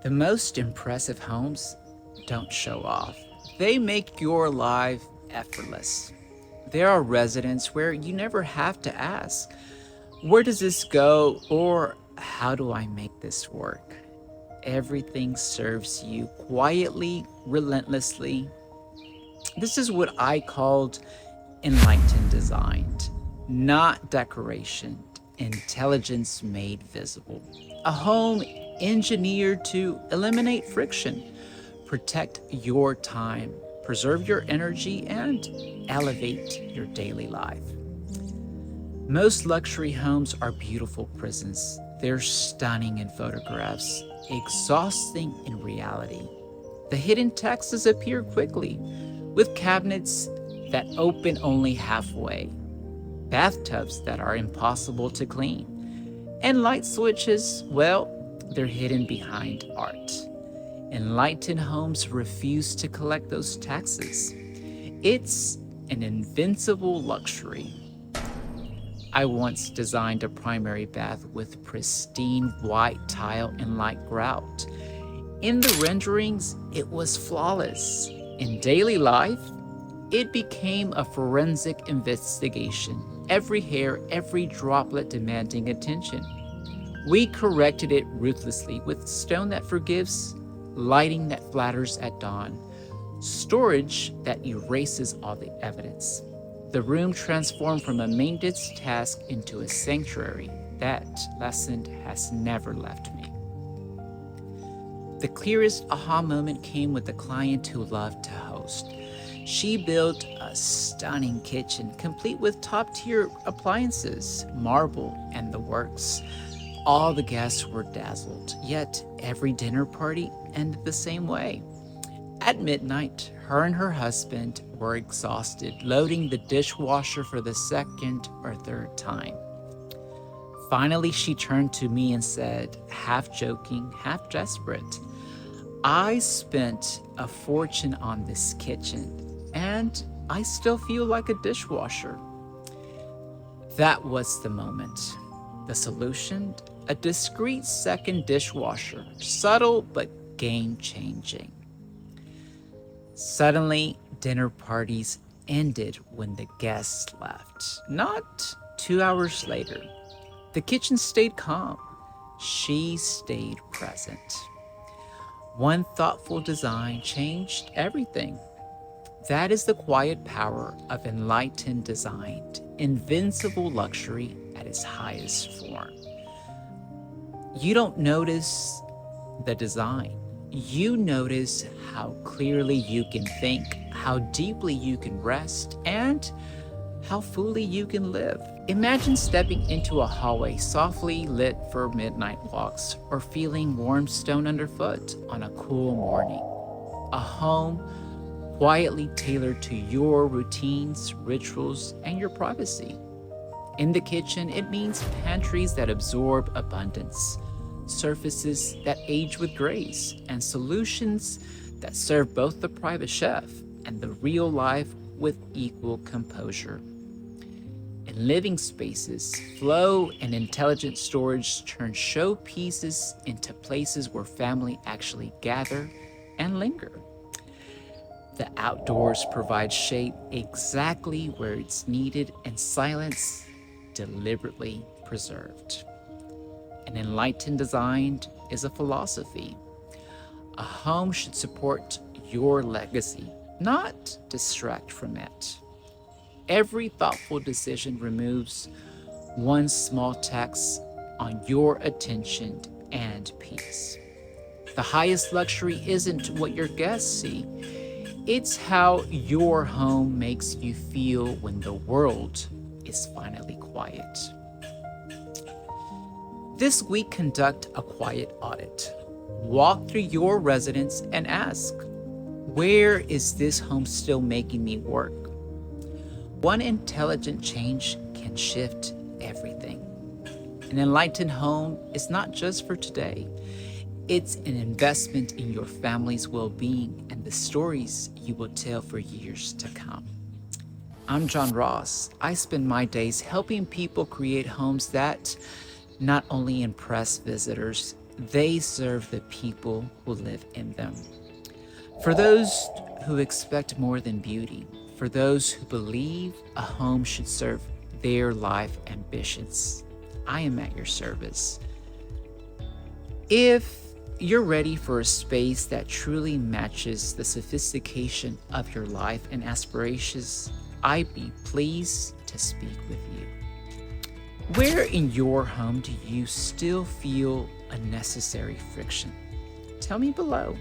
The most impressive homes don't show off. They make your life effortless. There are residents where you never have to ask, where does this go? Or how do I make this work? Everything serves you quietly, relentlessly. This is what I called enlightened design, not decoration, intelligence made visible. A home engineered to eliminate friction, protect your time, preserve your energy, and elevate your daily life. Most luxury homes are beautiful prisons. They're stunning in photographs, exhausting in reality. The hidden texts appear quickly, with cabinets that open only halfway, bathtubs that are impossible to clean, and light switches, well, they're hidden behind art. Enlightened homes refuse to collect those taxes. It's an invincible luxury. I once designed a primary bath with pristine white tile and light grout. In the renderings, it was flawless. In daily life, it became a forensic investigation, every hair, every droplet demanding attention. We corrected it ruthlessly with stone that forgives, lighting that flatters at dawn, storage that erases all the evidence. The room transformed from a maintenance task into a sanctuary. That lesson has never left me. The clearest aha moment came with the client who loved to host. She built a stunning kitchen, complete with top-tier appliances, marble, and the works. All the guests were dazzled, yet every dinner party ended the same way. At midnight, her and her husband were exhausted, loading the dishwasher for the second or third time. Finally, she turned to me and said, half joking, half desperate, I spent a fortune on this kitchen, and I still feel like a dishwasher. That was the moment. The solution? A discreet second dishwasher, subtle but game-changing. Suddenly, dinner parties ended when the guests left, not 2 hours later. The kitchen stayed calm. She stayed present. One thoughtful design changed everything. That is the quiet power of enlightened design, invincible luxury at its highest form. You don't notice the design. You notice how clearly you can think, how deeply you can rest, and how fully you can live. Imagine stepping into a hallway softly lit for midnight walks, or feeling warm stone underfoot on a cool morning. A home quietly tailored to your routines, rituals, and your privacy. In the kitchen, it means pantries that absorb abundance, surfaces that age with grace, and solutions that serve both the private chef and the real life with equal composure. In living spaces, flow and intelligent storage turn showpieces into places where family actually gather and linger. The outdoors provide shade exactly where it's needed, and silence deliberately preserved. An enlightened design is a philosophy. A home should support your legacy, not distract from it. Every thoughtful decision removes one small tax on your attention and peace. The highest luxury isn't what your guests see. It's how your home makes you feel when the world is finally quiet. This week, conduct a quiet audit. Walk through your residence and ask, where is this home still making me work? One intelligent change can shift everything. An enlightened home is not just for today. It's an investment in your family's well-being and the stories you will tell for years to come. I'm JohnRoss. I spend my days helping people create homes that not only impress visitors, they serve the people who live in them. For those who expect more than beauty, for those who believe a home should serve their life ambitions, I am at your service. If you're ready for a space that truly matches the sophistication of your life and aspirations, I'd be pleased to speak with you. Where in your home do you still feel unnecessary friction? Tell me below.